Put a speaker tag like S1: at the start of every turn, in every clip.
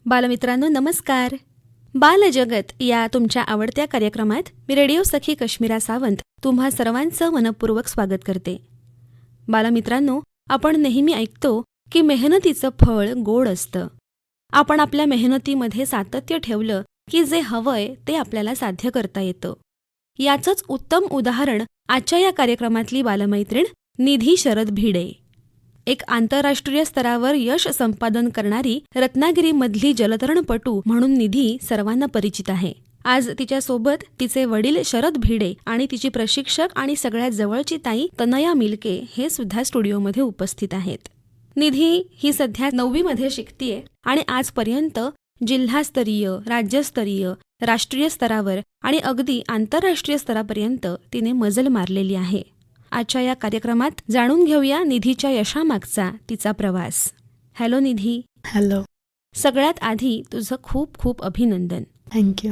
S1: बालमित्रांनो नमस्कार. बालजगत या तुमच्या आवडत्या कार्यक्रमात मी रेडिओ सखी कश्मीरा सावंत तुम्हा सर्वांचं मनपूर्वक स्वागत करते. बालमित्रांनो, आपण नेहमी ऐकतो की मेहनतीचं फळ गोड असतं. आपण आपल्या मेहनतीमध्ये सातत्य ठेवलं की जे हवंय ते आपल्याला साध्य करता येतं. याचंच उत्तम उदाहरण आजच्या या कार्यक्रमातली बालमैत्रीण निधी शरद भिडे. एक आंतरराष्ट्रीय स्तरावर यश संपादन करणारी रत्नागिरीमधली जलतरणपटू म्हणून निधी सर्वांना परिचित आहे. आज तिच्यासोबत तिचे वडील शरद भिडे आणि तिची प्रशिक्षक आणि सगळ्यात जवळची ताई तनया मिलके हे सुद्धा स्टुडिओमध्ये उपस्थित आहेत. निधी ही सध्या 9वी शिकतीये आणि आजपर्यंत जिल्हास्तरीय, राज्यस्तरीय, राष्ट्रीय स्तरावर आणि अगदी आंतरराष्ट्रीय स्तरापर्यंत तिने मजल मारलेली आहे. आजच्या या कार्यक्रमात जाणून घेऊया निधीच्या यशामागचा तिचा प्रवास. हॅलो निधी.
S2: हॅलो.
S1: सगळ्यात आधी तुझं खूप खूप अभिनंदन.
S2: थँक्यू.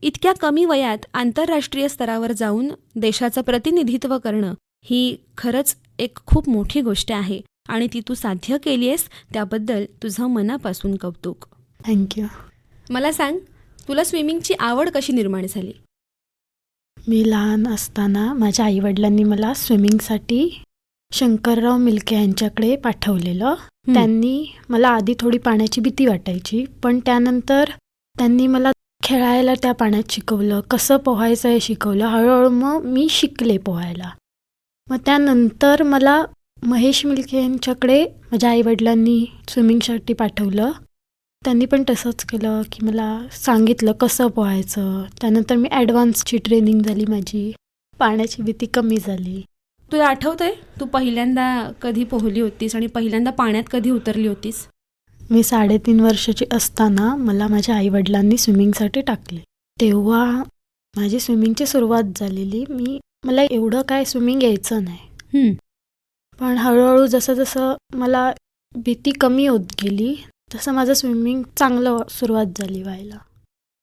S1: इतक्या कमी वयात आंतरराष्ट्रीय स्तरावर जाऊन देशाचं प्रतिनिधित्व करणं ही खरंच एक खूप मोठी गोष्ट आहे आणि ती तू साध्य केली आहेस त्याबद्दल तुझं मनापासून कौतुक.
S2: थँक्यू.
S1: मला सांग, तुला स्विमिंगची आवड कशी निर्माण झाली?
S2: मी लहान असताना माझ्या आईवडिलांनी मला स्विमिंगसाठी शंकरराव मिलके यांच्याकडे पाठवलेलं. त्यांनी मला आधी थोडी पाण्याची भीती वाटायची, पण त्यानंतर त्यांनी मला खेळायला त्या पाण्यात शिकवलं, कसं पोहायचं हे शिकवलं. हळूहळू मग मी शिकले पोहायला. मग त्यानंतर मला महेश मिलके यांच्याकडे माझ्या आईवडिलांनी स्विमिंगसाठी पाठवलं. त्यांनी पण तसंच केलं की मला सांगितलं कसं पोहायचं. त्यानंतर मी ॲडव्हान्सची ट्रेनिंग झाली, माझी पाण्याची भीती कमी झाली.
S1: तुला आठवतंय तू पहिल्यांदा कधी पोहली होतीस आणि पहिल्यांदा पाण्यात कधी उतरली होतीस?
S2: मी 3.5 वर्षाची असताना मला माझ्या आईवडिलांनी स्विमिंगसाठी टाकले. तेव्हा माझी स्विमिंगची सुरुवात झालेली. मला एवढं काय स्विमिंग यायचं नाही, पण हळूहळू जसं जसं मला भीती कमी होत गेली तसं माझं स्विमिंग चांगलं सुरुवात झाली व्हायला.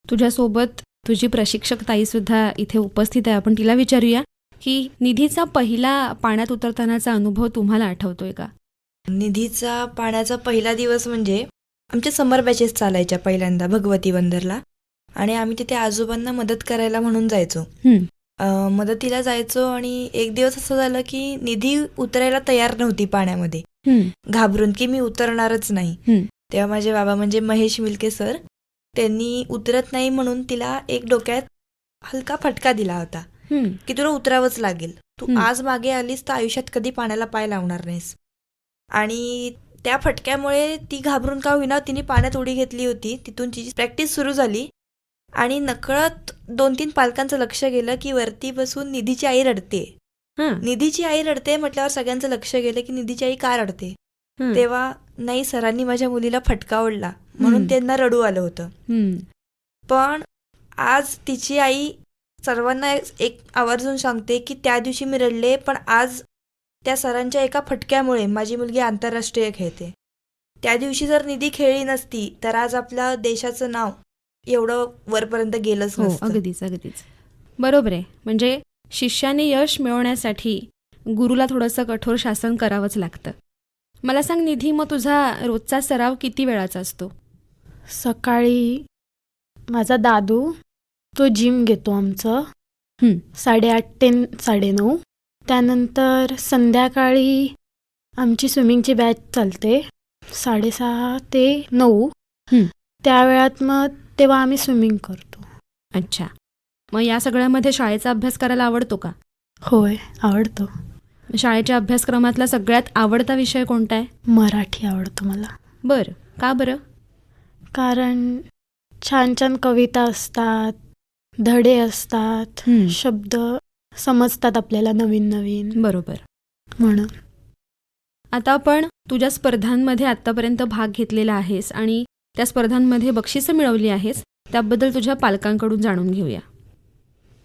S1: तुझ्यासोबत तुझी प्रशिक्षक ताईसुद्धा इथे उपस्थित आहे. आपण तिला विचारूया की निधीचा पहिला पाण्यात उतरतानाचा अनुभव तुम्हाला आठवतोय का?
S3: निधीचा पाण्याचा पहिला दिवस म्हणजे आमच्या समर बॅचेस चालायच्या पहिल्यांदा भगवती बंदरला, आणि आम्ही तिथे आजोबांना मदत करायला म्हणून जायचो. मदतीला जायचो आणि एक दिवस असं झालं की निधी उतरायला तयार नव्हती पाण्यामध्ये, घाबरून की मी उतरणारच नाही. तेव्हा माझे बाबा म्हणजे महेश मिलके सर, त्यांनी उतरत नाही म्हणून तिला एक डोक्यात हलका फटका दिला होता की तुला उतरावंच लागेल, तू आज मागे आलीस तर आयुष्यात कधी पाण्याला पाय लावणार नाहीस. आणि त्या फटक्यामुळे ती घाबरून का होईना तिने पाण्यात उडी घेतली होती. तिथून तिची प्रॅक्टिस सुरू झाली आणि नकळत 2-3 पालकांचं लक्ष गेलं की वरती बसून निधीची आई रडते. निधीची आई रडते म्हटल्यावर सगळ्यांचं लक्ष गेलं की निधीची आई का रडते. तेव्हा नाही, सरांनी माझ्या मुलीला फटका ओढला म्हणून त्यांना रडू आलं होतं. पण आज तिची आई सर्वांना एक आवर्जून सांगते की त्या दिवशी मी रडले, पण आज त्या सरांच्या एका फटक्यामुळे माझी मुलगी आंतरराष्ट्रीय खेळते. त्या दिवशी जर निधी खेळली नसती तर आज आपल्या देशाचं नाव एवढं वरपर्यंत गेलंच नसतं.
S1: अगदीच बरोबर आहे. म्हणजे शिष्याने यश मिळवण्यासाठी गुरुला थोडंसं कठोर शासन करावंच लागतं. मला सांग निधी, मग तुझा रोजचा सराव किती वेळाचा असतो?
S2: सकाळी माझा दादू तो जिम घेतो आमचं 8:30 ते 9:30. त्यानंतर संध्याकाळी आमची स्विमिंगची बॅच चालते 6:30 ते 9. त्या वेळात मग तेव्हा आम्ही स्विमिंग करतो.
S1: अच्छा, मग या सगळ्यामध्ये शाळेचा अभ्यास करायला आवडतो का?
S2: होय, आवडतो.
S1: शाळेच्या अभ्यासक्रमातला सगळ्यात आवडता विषय कोणता आहे?
S2: मराठी आवडतो मला.
S1: बरं, का बरं?
S2: कारण छान छान कविता असतात, धडे असतात, शब्द समजतात आपल्याला नवीन नवीन.
S1: बरोबर.
S2: म्हणून
S1: आता आपण तुझ्या स्पर्धांमध्ये आत्तापर्यंत भाग घेतलेला आहेस आणि त्या स्पर्धांमध्ये बक्षिसं मिळवली आहेस, त्याबद्दल तुझ्या पालकांकडून जाणून घेऊया.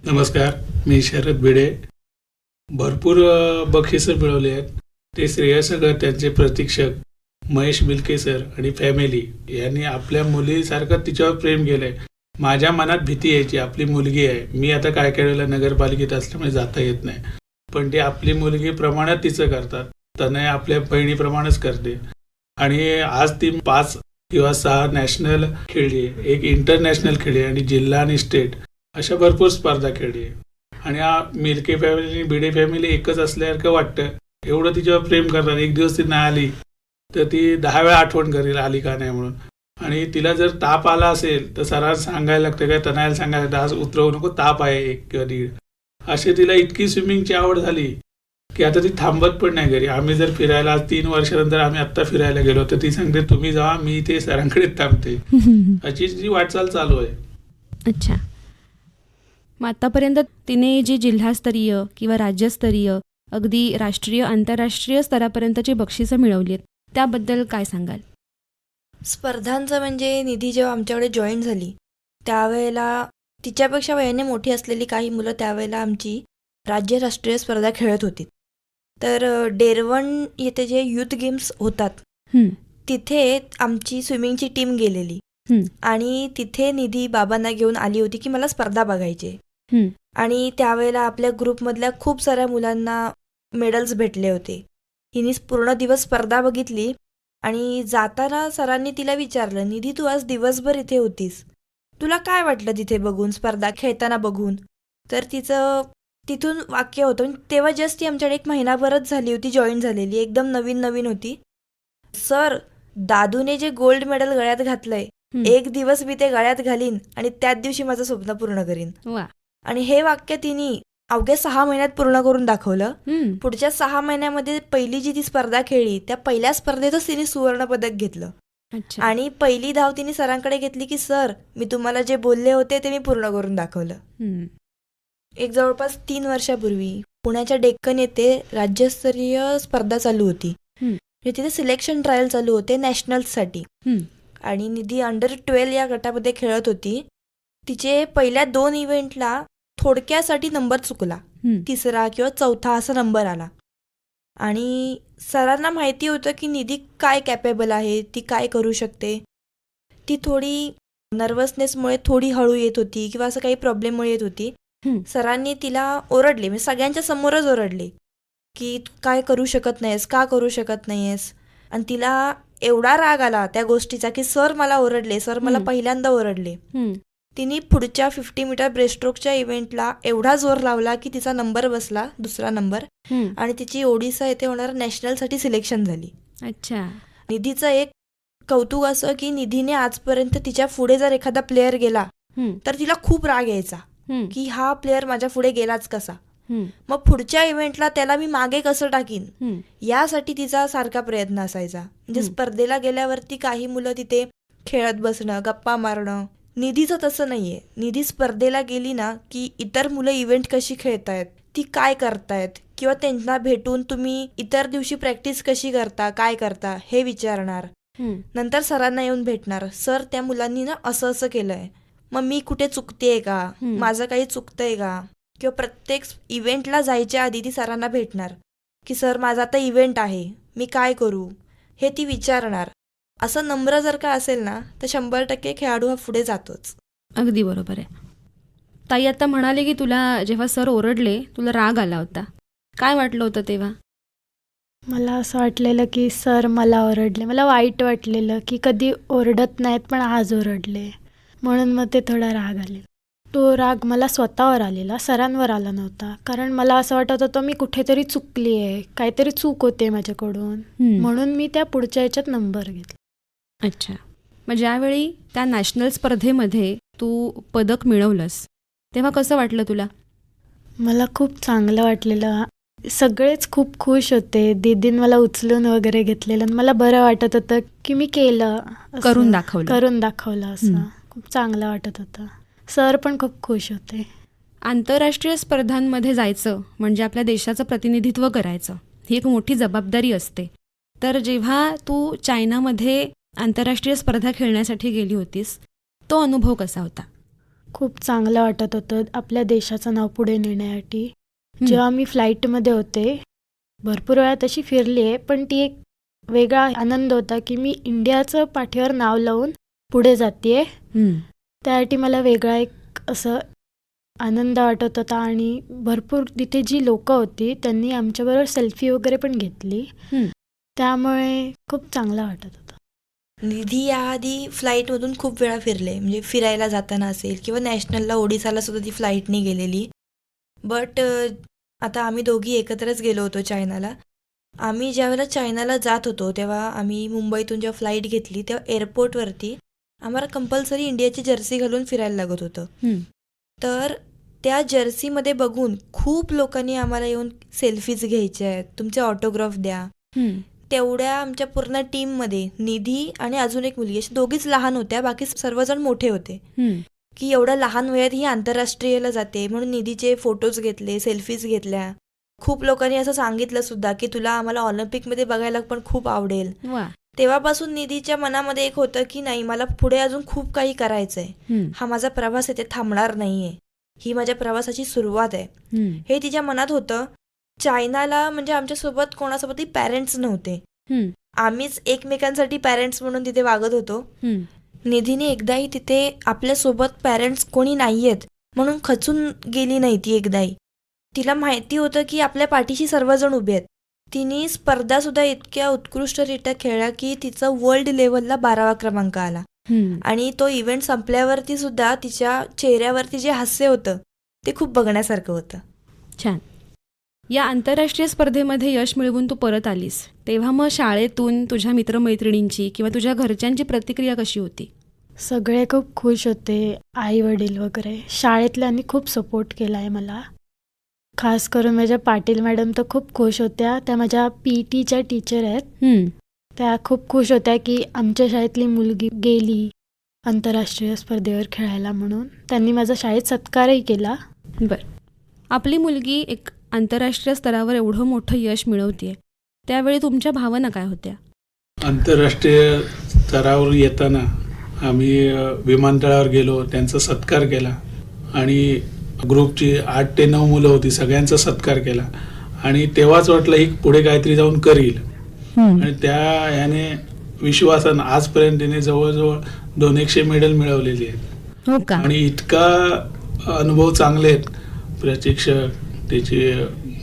S4: नमस्कार, मी शरद भिडे. भरपूर बक्षिसं मिळवली आहेत. ते श्रेय सगळं त्यांचे प्रशिक्षक महेश मिलके सर आणि फॅमिली यांनी आपल्या मुलीसारखं तिच्यावर प्रेम केलंय. माझ्या मनात भीती यायची, आपली मुलगी आहे. मी आता काय वेळेला नगरपालिकेत असल्यामुळे जाता येत नाही, पण ते आपली मुलगी प्रमाणात तिचं करतात. तनय आपल्या बहिणीप्रमाणेच करते आणि आज ती 5 किंवा 6 नॅशनल खेळली आहे, 1 इंटरनॅशनल खेळली आहे आणि जिल्हा आणि स्टेट अशा भरपूर स्पर्धा खेळली आहे. आणि हा मिल्के फॅमिली आणि भिडे फॅमिली एकच असल्यासारखं वाटतं. एवढं तिच्यावर प्रेम करतात. एक दिवस ती नाही आली तर ती 10 वेळा आठवण करेल आली का नाही म्हणून. आणि तिला जर ताप आला असेल तर सरांना सांगायला लागतं, काय तनयाला सांगायला लागतं, आज उतरवू नको, ताप आहे 1 किंवा 1.5. अशी तिला इतकी स्विमिंगची आवड झाली की आता ती थांबत पण नाही घरी. आम्ही जर फिरायला, आज 3 वर्षानंतर आम्ही आत्ता फिरायला गेलो तर ती सांगते तुम्ही जा, मी ते सरांकडे थांबते. अशी जी वाटचाल चालू आहे.
S1: अच्छा. मग आतापर्यंत तिने जी जिल्हास्तरीय किंवा राज्यस्तरीय अगदी राष्ट्रीय आंतरराष्ट्रीय स्तरापर्यंतची बक्षिसं मिळवली आहेत, त्याबद्दल काय सांगाल?
S3: स्पर्धांचं म्हणजे निधी जेव्हा आमच्याकडे जॉईन झाली त्यावेळेला तिच्यापेक्षा वयाने मोठी असलेली काही मुलं त्यावेळेला आमची राज्य राष्ट्रीय स्पर्धा खेळत होती. तर डेरवण येथे जे युथ गेम्स होतात
S1: हं,
S3: तिथे आमची स्विमिंगची टीम गेलेली
S1: हं,
S3: आणि तिथे निधी बाबांना घेऊन आली होती की मला स्पर्धा बघायची आहे.
S1: हं,
S3: आणि त्यावेळेला आपल्या ग्रुपमधल्या खूप साऱ्या मुलांना मेडल्स भेटले होते. हिने पूर्ण दिवस स्पर्धा बघितली आणि जाताना सरांनी तिला विचारलं, निधी तू आज दिवसभर इथे होतीस, तुला काय वाटलं तिथे बघून, स्पर्धा खेळताना बघून? तर तिचं तिथून वाक्य होतं, म्हणजे तेव्हा जस्ट ती आमच्याकडे 1 महिनाभरच झाली होती जॉईन झालेली, एकदम नवीन नवीन होती. सर, दादूने जे गोल्ड मेडल गळ्यात घातलंय,
S1: हं.
S3: 1 दिवस मी ते गळ्यात घालीन आणि त्याच दिवशी माझं स्वप्न पूर्ण करीन.
S1: वा.
S3: आणि हे वाक्य तिने अवघ्या 6 महिन्यात पूर्ण करून दाखवलं.
S1: हं,
S3: पुढच्या 6 महिन्यामध्ये पहिली जी ती स्पर्धा खेळली त्या पहिल्या स्पर्धेतच तिने सुवर्णपदक घेतलं.
S1: अच्छा.
S3: आणि पहिली धाव तिने सरांकडे घेतली की सर, मी तुम्हाला जे बोलले होते ते मी पूर्ण करून दाखवलं.
S1: हं,
S3: एक जवळपास 3 वर्षापूर्वी पुण्याच्या डेक्कन येथे राज्यस्तरीय स्पर्धा चालू होती.
S1: हं,
S3: तिथे सिलेक्शन ट्रायल चालू होते नॅशनल्ससाठी.
S1: हं,
S3: आणि निधी अंडर-12 या गटामध्ये खेळत होती. तिचे पहिल्या 2 इव्हेंटला थोडक्यासाठी नंबर चुकला,
S1: हं,
S3: 3रा किंवा 4था असा नंबर आला. आणि सरांना माहिती होतं की निधी काय कॅपेबल आहे, ती काय करू शकते. ती थोडी नर्वसनेसमुळे थोडी हळू येत होती किंवा असं काही प्रॉब्लेममुळे येत होती.
S1: हं,
S3: सरांनी तिला ओरडले, म्हणजे सगळ्यांच्या समोरच ओरडले की तू काय करू शकत नाहीस, का करू शकत नाहीस. आणि तिला एवढा राग आला त्या गोष्टीचा की सर मला ओरडले, सर मला
S1: हं.
S3: पहिल्यांदा ओरडले.
S1: हं,
S3: तिने पुढच्या 50 मीटर ब्रेस्टस्ट्रोकच्या इव्हेंटला एवढा जोर लावला की तिचा नंबर बसला, 2रा नंबर.
S1: हं.
S3: आणि तिची ओडिसा येथे होणाऱ्या नॅशनलसाठी सिलेक्शन झाली.
S1: अच्छा.
S3: निधीचं एक कौतुक असं की निधीने आजपर्यंत तिच्या पुढे जर एखादा प्लेअर गेला
S1: हं,
S3: तर तिला खूप राग यायचा
S1: हं,
S3: की हा प्लेअर माझ्या पुढे गेलाच कसा,
S1: हं,
S3: मग पुढच्या इव्हेंटला त्याला मी मागे कसं टाकीन,
S1: हं,
S3: यासाठी तिचा सारखा प्रयत्न असायचा. म्हणजे स्पर्धेला गेल्यावरती काही मुलं तिथे खेळत बसणं, गप्पा मारणं. निधीचं तसं नाहीये. निधी स्पर्धेला गेली ना की इतर मुलं इव्हेंट कशी खेळतायत, ती काय करतायत, किंवा त्यांना भेटून तुम्ही इतर दिवशी प्रॅक्टिस कशी करता, काय करता हे विचारणार.
S1: हं,
S3: नंतर सरांना येऊन भेटणार, सर त्या मुलांनी ना असं असं केलंय, मग मी कुठे चुकतेय का,
S1: हं.
S3: माझं काही चुकतंय का. किंवा प्रत्येक इव्हेंटला जायच्या आधी ती सरांना भेटणार की सर माझा आता इव्हेंट आहे, मी काय करू, हे ती विचारणार. असं नम्र जर का असेल ना तर 100% खेळाडू हा पुढे जातोच.
S1: अगदी बरोबर आहे. ताई आता म्हणाले की तुला जेव्हा सर ओरडले तुला राग आला होता, काय वाटलं होतं तेव्हा?
S2: मला असं वाटलेलं की सर मला ओरडले. मला वाईट वाटलेलं की कधी ओरडत नाहीत पण आज ओरडले, म्हणून मग ते थोडा राग आलेला. तो राग मला स्वतःवर आलेला, सरांवर आला नव्हता. कारण मला असं वाटत होतं मी कुठेतरी चुकली आहे, काहीतरी चूक होते माझ्याकडून,
S1: हं,
S2: म्हणून मी त्या पुढच्या ह्याच्यात नंबर घेतला.
S1: अच्छा. मग ज्यावेळी त्या नॅशनल स्पर्धेमध्ये तू पदक मिळवलंस तेव्हा कसं वाटलं तुला?
S2: मला खूप चांगलं वाटलेलं. सगळेच खूप खुश होते. दीदीन मला उचलून वगैरे घेतलेलं आणि मला बरं वाटत होतं की मी केलं असं.
S1: करून दाखवलं.
S2: करून दाखवलं असं.
S1: हं.
S2: खूप चांगलं वाटत होतं. सर पण खूप खुश होते.
S1: आंतरराष्ट्रीय स्पर्धांमध्ये जायचं म्हणजे आपल्या देशाचं प्रतिनिधित्व करायचं, ही एक मोठी जबाबदारी असते. तर जेव्हा तू चायनामध्ये आंतरराष्ट्रीय स्पर्धा खेळण्यासाठी गेली होतीस, तो अनुभव कसा होता?
S2: खूप चांगलं वाटत होतं आपल्या देशाचं नाव पुढे नेण्यासाठी.
S1: हं.
S2: जेव्हा मी फ्लाईटमध्ये होते, भरपूर वेळा तशी फिरली आहे, पण ती एक वेगळा आनंद होता की मी इंडियाचं पाठीवर नाव लावून पुढे जाते.
S1: हं,
S2: त्यासाठी मला वेगळा एक असं आनंद वाटत होता. आणि भरपूर तिथे जी लोकं होती त्यांनी आमच्याबरोबर सेल्फी वगैरे पण घेतली,
S1: हं.
S2: त्यामुळे खूप चांगलं वाटत होतं.
S3: निधी याआधी फ्लाईटमधून खूप वेळा फिरले, म्हणजे फिरायला जाताना असेल किंवा नॅशनलला ओडिसाला सुद्धा ती फ्लाईटने गेलेली. बट आता आम्ही दोघी एकत्रच गेलो होतो चायनाला. आम्ही ज्यावेळेला चायनाला जात होतो तेव्हा आम्ही मुंबईतून जेव्हा फ्लाईट घेतली तेव्हा एअरपोर्टवरती आम्हाला कंपल्सरी इंडियाची जर्सी घालून फिरायला लागत होतं. तर त्या जर्सीमध्ये बघून खूप लोकांनी आम्हाला येऊन सेल्फीज घ्यायच्या आहेत, तुमचे ऑटोग्राफ द्या. तेवढ्या आमच्या पूर्ण टीममध्ये निधी आणि अजून एक मुलगी, अशा दोघीच लहान होत्या, बाकी सर्वजण मोठे होते. की एवढ्या लहान वयात ही आंतरराष्ट्रीयला जाते म्हणून निधीचे फोटोज घेतले, सेल्फीज घेतल्या. खूप लोकांनी असं सांगितलं सुद्धा की तुला आम्हाला ऑलिम्पिकमध्ये बघायला पण खूप आवडेल.
S1: वा.
S3: तेव्हापासून निधीच्या मनामध्ये एक होतं की नाही, मला पुढे अजून खूप काही करायचंय, हा माझा प्रवास आहे, ते थांबणार नाहीये, ही माझ्या प्रवासाची सुरुवात आहे, हे तिच्या मनात होतं. चायनाला म्हणजे आमच्यासोबत कोणासोबतही पॅरेंट्स नव्हते, आम्हीच एकमेकांसाठी पॅरेंट्स म्हणून तिथे वागत होतो. निधीने एकदाही तिथे आपल्यासोबत पॅरेंट्स कोणी नाहीयेत म्हणून खचून गेली नाही ती एकदाही. तिला माहिती होतं की आपल्या पाठीशी सर्वजण उभे आहेत. तिने स्पर्धासुद्धा इतक्या उत्कृष्टरित्या खेळल्या की तिचा वर्ल्ड लेवलला 12वा क्रमांक आला. आणि तो इव्हेंट संपल्यावरती सुद्धा तिच्या चेहऱ्यावरती जे हास्य होतं ते खूप बघण्यासारखं होतं.
S1: छान. या आंतरराष्ट्रीय स्पर्धेमध्ये यश मिळवून तू परत आलीस तेव्हा मग शाळेतून तुझ्या मित्रमैत्रिणींची किंवा तुझ्या घरच्यांची प्रतिक्रिया कशी होती?
S2: सगळे खूप खुश होते, आई वडील वगैरे. शाळेतल्यांनी खूप सपोर्ट केला आहे मला. खास करून माझ्या पाटील मॅडम तर खूप खुश होत्या. त्या माझ्या PTच्या टीचर आहेत. त्या खूप खुश होत्या की आमच्या शाळेतली मुलगी गेली आंतरराष्ट्रीय स्पर्धेवर खेळायला म्हणून. त्यांनी माझा शाळेत सत्कारही केला.
S1: बरं. आपली मुलगी एक आंतरराष्ट्रीय स्तरावर एवढं मोठं यश मिळवतेय, त्यावेळी तुमच्या भावना काय होत्या?
S4: आंतरराष्ट्रीय स्तरावर येताना आम्ही विमानतळावर गेलो, त्यांचा सत्कार केला आणि ग्रुपची 8 ते 9 मुलं होती, सगळ्यांचा सत्कार केला आणि तेव्हाच वाटलं ही पुढे काहीतरी जाऊन करील. आणि त्या याने विश्वासानं आजपर्यंत तिने जवळजवळ 200 मेडल मिळवलेली आहेत.
S1: हो का?
S4: आणि इतका अनुभव चांगले आहेत. प्रशिक्षक त्याची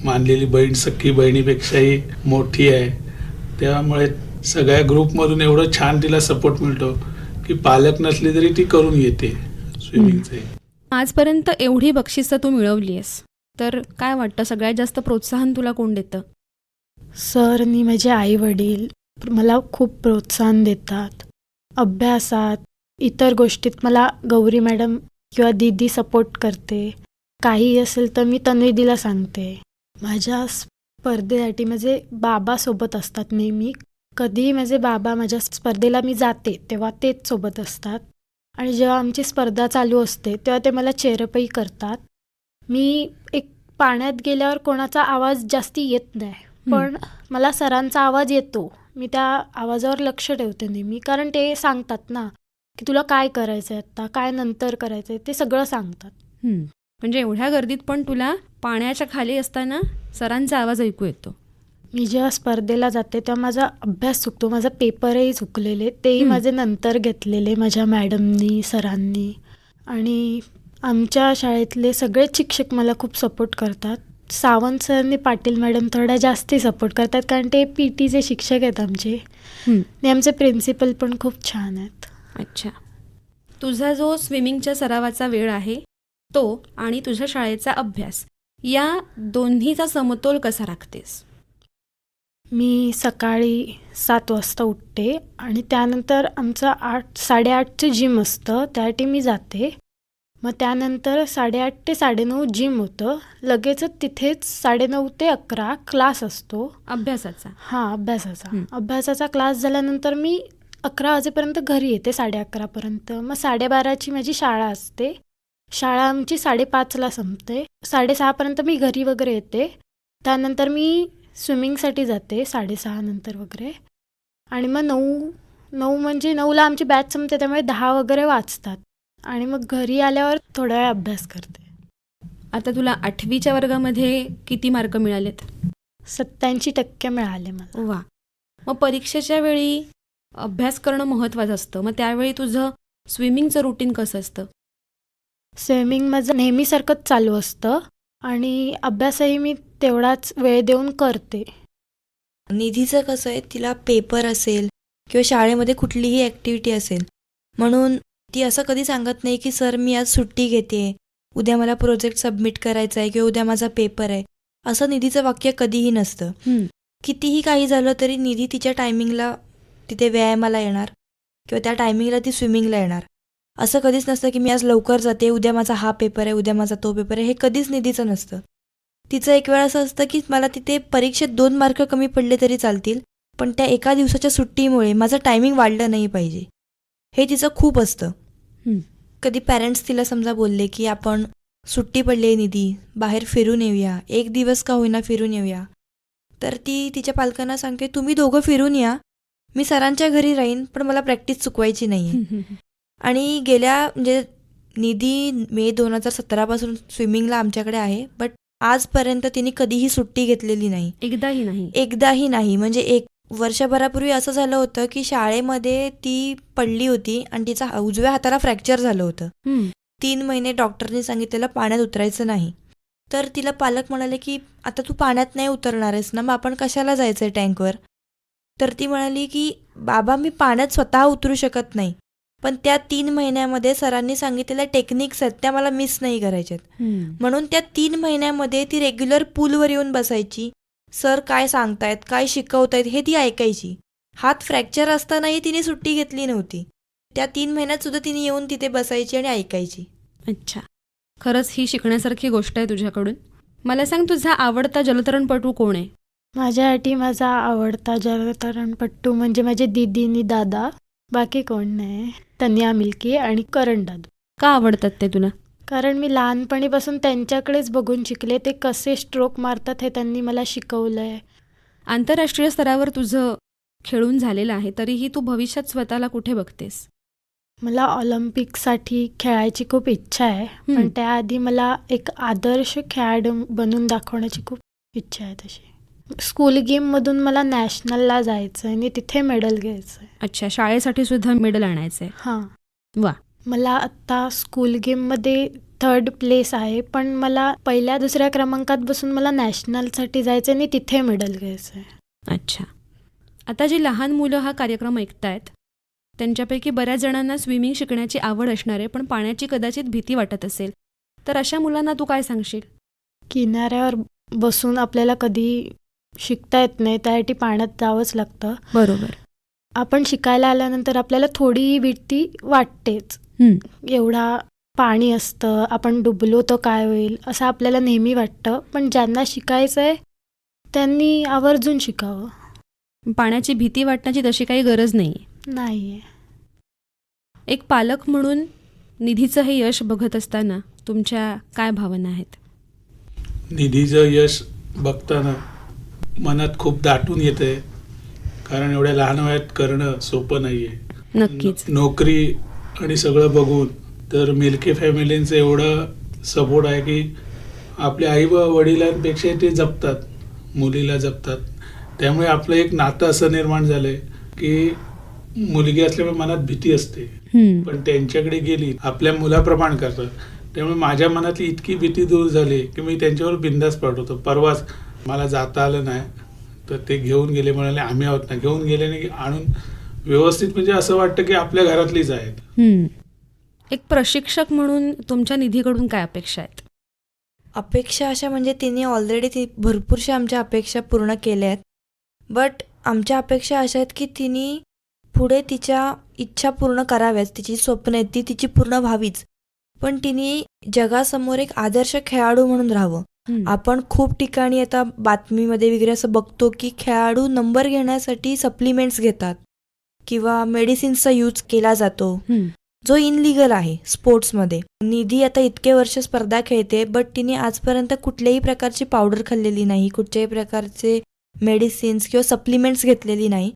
S4: मानलेली बहीण सख्खी बहिणीपेक्षाही मोठी आहे, त्यामुळे सगळ्या ग्रुपमधून एवढं छान तिला सपोर्ट मिळतो की पालक नसली तरी ती करून येते स्विमिंगचे.
S1: आजपर्यंत एवढी बक्षिसं तू मिळवली आहेस, तर काय वाटतं सगळ्यात जास्त प्रोत्साहन तुला कोण देतं?
S2: सर आणि माझे आई वडील मला खूप प्रोत्साहन देतात. अभ्यासात, इतर गोष्टीत मला गौरी मॅडम किंवा दीदी सपोर्ट करते. काही असेल तर मी तन्वीदीला सांगते. माझ्या स्पर्धेसाठी माझे बाबा सोबत असतात नेहमी. कधीही माझे बाबा माझ्या स्पर्धेला मी जाते तेव्हा तेच सोबत असतात. आणि जेव्हा आमची स्पर्धा चालू असते तेव्हा ते मला चेअरअपही करतात. मी एक पाण्यात गेल्यावर कोणाचा आवाज जास्ती येत नाही, पण मला सरांचा आवाज येतो. मी त्या आवाजावर लक्ष ठेवते नेहमी, कारण ते सांगतात ना की तुला काय करायचं आहे आत्ता, काय नंतर करायचं आहे, ते सगळं सांगतात.
S1: म्हणजे एवढ्या गर्दीत पण तुला पाण्याच्या खाली असताना सरांचा आवाज ऐकू येतो.
S2: मी जेव्हा स्पर्धेला जाते तेव्हा माझा अभ्यास चुकतो, माझा पेपरही चुकलेले, तेही माझे नंतर घेतलेले माझ्या मॅडमनी सरांनी. आणि आमच्या शाळेतले सगळेच शिक्षक मला खूप सपोर्ट करतात. सावंत सरनी पाटील मॅडम थोड्या जास्ती सपोर्ट करतात, कारण ते PTचे शिक्षक आहेत आमचे. आणि आमचे प्रिन्सिपल पण खूप छान आहेत.
S1: अच्छा. तुझा जो स्विमिंगच्या सरावाचा वेळ आहे तो आणि तुझ्या शाळेचा अभ्यास, या दोन्हीचा समतोल कसा राखतेस?
S2: मी सकाळी 7 वाजता उठते आणि त्यानंतर आमचं 8-8:30चं जिम असतं, त्यासाठी मी जाते. मग त्यानंतर 8:30 ते 9:30 जिम होतं. लगेचच तिथेच 9:30 ते 11 क्लास असतो
S1: अभ्यासाचा?
S2: हां, अभ्यासाचा क्लास झाल्यानंतर मी 11 वाजेपर्यंत घरी येते, 11:30पर्यंत. मग 12:30ची माझी शाळा असते. शाळा आमची 5:30ला संपते. 6:30पर्यंत मी घरी वगैरे येते. त्यानंतर मी स्विमिंगसाठी जाते 6:30 नंतर वगैरे. आणि मग 9 म्हणजे 9ला आमची बॅच संपते, त्यामुळे 10 वगैरे वाजतात. आणि मग घरी आल्यावर थोडा वेळ अभ्यास करते.
S1: आता तुला 8वीच्या वर्गामध्ये किती मार्क मिळालेत?
S2: 87% मिळाले मला.
S1: वा. मग परीक्षेच्या वेळी अभ्यास करणं महत्त्वाचं असतं, मग त्यावेळी तुझं स्विमिंगचं रुटीन कसं असतं?
S2: स्विमिंग माझं नेहमीसारखंच चालू असतं आणि अभ्यासही मी तेवढाच वेळ देऊन करते.
S3: निधीचं कसं आहे, तिला पेपर असेल किंवा शाळेमध्ये कुठलीही ॲक्टिव्हिटी असेल, म्हणून ती असं कधी सांगत नाही की सर मी आज सुट्टी घेते, उद्या मला प्रोजेक्ट सबमिट करायचा आहे किंवा उद्या माझा पेपर आहे. असं निधीचं वाक्य कधीही नसतं. कितीही काही झालं तरी निधी तिच्या टायमिंगला तिथे व्यायामाला येणार किंवा त्या टायमिंगला ती स्विमिंगला येणार. असं कधीच नसतं की मी आज लवकर जाते, उद्या माझा हा पेपर आहे, उद्या माझा तो पेपर आहे. हे कधीच निधीचं नसतं. तिचं एक वेळ असं असतं की मला तिथे परीक्षेत 2 मार्क कमी पडले तरी चालतील, पण त्या एका दिवसाच्या सुट्टीमुळे माझं टायमिंग वाढलं नाही पाहिजे, हे तिचं खूप असतं. कधी पॅरेंट्स तिला समजा बोलले की आपण सुट्टी पडली आहे निधी, बाहेर फिरून येऊया, 1 दिवस का होईना फिरून येऊया, तर ती तिच्या पालकांना सांगते तुम्ही दोघं फिरून या, मी सरांच्या घरी राहीन, पण मला प्रॅक्टिस चुकवायची नाही आहे. आणि गेल्या म्हणजे निधी मे 2017 स्विमिंगला आमच्याकडे आहे, बट आजपर्यंत तिने कधीही सुट्टी घेतलेली नाही. एकदाही नाही. म्हणजे 1 वर्षभरापूर्वी असं झालं होतं की शाळेमध्ये ती पडली होती आणि तिचा उजव्या हाताला फ्रॅक्चर झालं होतं. 3 महिने डॉक्टरनी सांगितलेलं पाण्यात उतरायचं नाही. तर तिला पालक म्हणाले की आता तू पाण्यात नाही उतरणार आहेस ना, मग आपण कशाला जायचं आहे टँकवर. तर ती म्हणाली की बाबा मी पाण्यात स्वतः उतरू शकत नाही, पण त्या 3 महिन्यामध्ये सरांनी सांगितलेल्या टेक्निक्स आहेत त्या मला मिस नाही करायच्यात. म्हणून त्या 3 महिन्यामध्ये ती रेग्युलर पूलवर येऊन बसायची. सर काय सांगतायत, काय शिकवतायत हे ती ऐकायची. हात फ्रॅक्चर असतानाही तिने सुट्टी घेतली नव्हती. त्या 3 महिन्यात सुद्धा तिने येऊन तिथे बसायची आणि ऐकायची.
S1: अच्छा, खरंच ही शिकण्यासारखी गोष्ट आहे तुझ्याकडून. मला सांग, तुझा आवडता जलतरणपटू कोण आहे?
S2: माझ्यासाठी माझा आवडता जलतरणपटू म्हणजे माझे दीदी आणि दादा, बाकी कोण नाही. तन्या मिल्के आणि करण दादू.
S1: का आवडतात ते तुला?
S2: कारण मी लहानपणीपासून त्यांच्याकडेच बघून शिकले. ते कसे स्ट्रोक मारतात हे त्यांनी मला शिकवलं आहे.
S1: आंतरराष्ट्रीय स्तरावर तुझं खेळून झालेलं आहे, तरीही तू भविष्यात स्वतःला कुठे बघतेस?
S2: मला ऑलिम्पिकसाठी खेळायची खूप इच्छा आहे, पण त्याआधी मला एक आदर्श खेळाडू बनून दाखवण्याची खूप इच्छा आहे. तशी स्कूल गेममधून मला नॅशनलला जायचं आहे आणि तिथे मेडल घ्यायचं आहे.
S1: अच्छा, शाळेसाठी सुद्धा मेडल आणायचं आहे?
S2: हां.
S1: वा.
S2: मला आत्ता स्कूल गेममध्ये 3rd प्लेस आहे, पण मला 1-2 क्रमांकात बसून मला नॅशनलसाठी जायचं आहे आणि तिथे मेडल घ्यायचं आहे.
S1: अच्छा, आता जी लहान मुलं हा कार्यक्रम ऐकतायत त्यांच्यापैकी बऱ्याच जणांना स्विमिंग शिकण्याची आवड असणार आहे, पण पाण्याची कदाचित भीती वाटत असेल, तर अशा मुलांना तू काय सांगशील?
S2: किनाऱ्यावर बसून आपल्याला कधी शिकता येत नाही, त्यासाठी पाण्यात जावंच लागतं.
S1: बरोबर.
S2: आपण शिकायला आल्यानंतर आपल्याला थोडी भीती वाटतेच. एवढा पाणी असतं, आपण डुबलो तर काय होईल असं आपल्याला नेहमी वाटतं, पण ज्यांना शिकायचं आहे त्यांनी आवर्जून शिकावं.
S1: पाण्याची भीती वाटण्याची तशी काही गरज नाही
S2: आहे.
S1: एक पालक म्हणून निधीचं हे यश बघत असताना तुमच्या काय भावना आहेत?
S4: निधीचं यश बघताना मनात खूप दाटून येते, कारण एवढ्या लहान वयात करणं सोपं नाही आहे.
S1: नक्कीच.
S4: नोकरी आणि सगळं बघून तर मिल्के फॅमिलींचं एवढं सपोर्ट आहे की आपल्या आई व वडिलांपेक्षा ते जपतात, मुलीला जपतात. त्यामुळे आपलं एक नातं असं निर्माण झालंय की मुलगी असल्यामुळे मनात भीती असते, पण त्यांच्याकडे गेली आपल्या मुलाप्रमाणे करतात. त्यामुळे माझ्या मनातली इतकी भीती दूर झाली की मी त्यांच्यावर बिंदास पाठवतो. परवाच मला जाता आलं नाही तर ते घेऊन गेले, म्हणाले आम्ही आहोत ना. घेऊन गेले नाही आणून व्यवस्थित, म्हणजे असं वाटतं की आपल्या घरातलीच आहेत.
S1: एक प्रशिक्षक म्हणून तुमच्या निधीकडून काय अपेक्षा आहेत?
S3: अपेक्षा अशा म्हणजे तिने ऑलरेडी भरपूरशा आमच्या अपेक्षा पूर्ण केल्या आहेत, बट आमच्या अपेक्षा अशा आहेत की तिने पुढे तिच्या इच्छा पूर्ण कराव्याच, तिची स्वप्न आहेत ती तिची पूर्ण व्हावीच, पण तिने जगासमोर एक आदर्श खेळाडू म्हणून राहावं. आपण खूप ठिकाणी आता बातमीमध्ये वगैरे असं बघतो की खेळाडू नंबर घेण्यासाठी सप्लिमेंट्स घेतात किंवा मेडिसिन्सचा यूज केला जातो, जो इनलिगल आहे स्पोर्ट्समध्ये. निधी आता इतके वर्ष स्पर्धा खेळते, बट तिने आजपर्यंत कुठल्याही प्रकारची पावडर खाल्लेली नाही, कुठच्याही प्रकारचे मेडिसिन्स किंवा सप्लिमेंट्स घेतलेली नाही.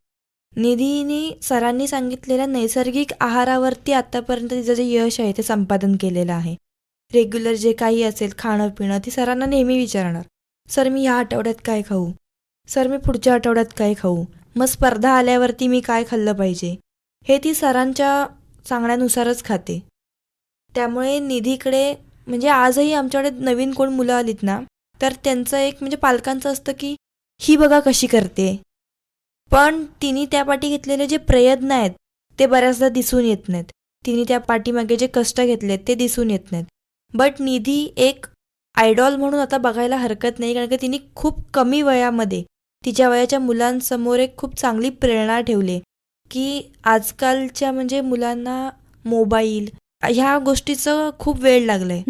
S3: निधीने सरांनी सांगितलेल्या नैसर्गिक आहारावरती आतापर्यंत तिचं जे यश आहे ते संपादन केलेलं आहे. रेग्युलर जे काही असेल खाणं पिणं ती सरांना नेहमी विचारणार, सर मी ह्या आठवड्यात काय खाऊ, सर मी पुढच्या आठवड्यात काय खाऊ, मग स्पर्धा आल्यावरती मी काय खाल्लं पाहिजे, हे ती सरांच्या सांगण्यानुसारच खाते. त्यामुळे निधीकडे म्हणजे आजही आमच्याकडे नवीन कोण मुलं आलीत ना तर त्यांचं एक म्हणजे पालकांचं असतं की ही बघा कशी करते, पण तिने त्या पाठी घेतलेले जे प्रयत्न आहेत ते बऱ्याचदा दिसून येत नाहीत. तिने त्या पाठीमागे जे कष्ट घेतलेत ते दिसून येत नाहीत. बट निधी एक आयडॉल म्हणून आता बघायला हरकत नाही, कारण की तिने खूप कमी वयामध्ये तिच्या वयाच्या मुलांसमोर एक खूप चांगली प्रेरणा ठेवली की आजकालच्या म्हणजे मुलांना मोबाईल ह्या गोष्टीचं खूप वेळ लागलाय.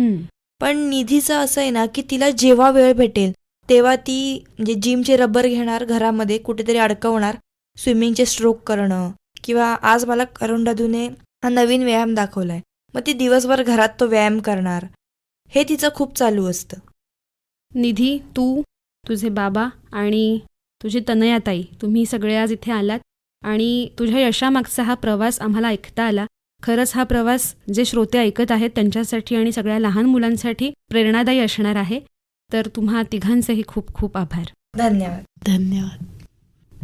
S3: पण निधीचं असं आहे ना की तिला जेव्हा वेळ भेटेल तेव्हा ती म्हणजे जिमचे रबर घेणार, घरामध्ये कुठेतरी अडकवणार, स्विमिंगचे स्ट्रोक करणं, किंवा आज मला करुण दादूने हा नवीन व्यायाम दाखवलाय, मग ती दिवसभर घरात तो व्यायाम करणार. हे तिचं खूप चालू असतं.
S1: निधी, तू, तुझे बाबा आणि तुझी तनयाताई, तुम्ही सगळे आज इथे आलात आणि तुझ्या यशामागचा हा प्रवास आम्हाला ऐकता आला. खरंच हा प्रवास जे श्रोते ऐकत आहेत त्यांच्यासाठी आणि सगळ्या लहान मुलांसाठी प्रेरणादायी असणार आहे. तर तुम्हा तिघांचेही खूप खूप आभार.
S3: धन्यवाद.
S2: धन्यवाद.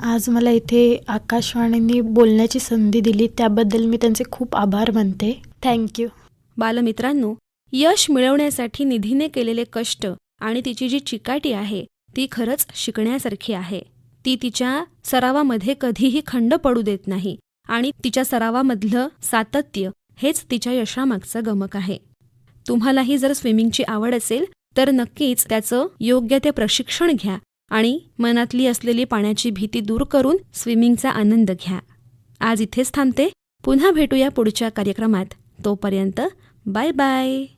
S2: आज मला इथे आकाशवाणीने बोलण्याची संधी दिली त्याबद्दल मी त्यांचे खूप आभार मानते. थँक्यू.
S1: बालमित्रांनो, यश मिळवण्यासाठी निधीने केलेले कष्ट आणि तिची जी चिकाटी आहे ती खरंच शिकण्यासारखी आहे. ती तिच्या सरावामध्ये कधीही खंड पडू देत नाही आणि तिच्या सरावामधलं सातत्य हेच तिच्या यशामागचं गमक आहे. तुम्हालाही जर स्विमिंगची आवड असेल तर नक्कीच त्याचं योग्य ते प्रशिक्षण घ्या आणि मनातली असलेली पाण्याची भीती दूर करून स्विमिंगचा आनंद घ्या. आज इथेच थांबते. पुन्हा भेटूया पुढच्या कार्यक्रमात. तोपर्यंत बाय बाय.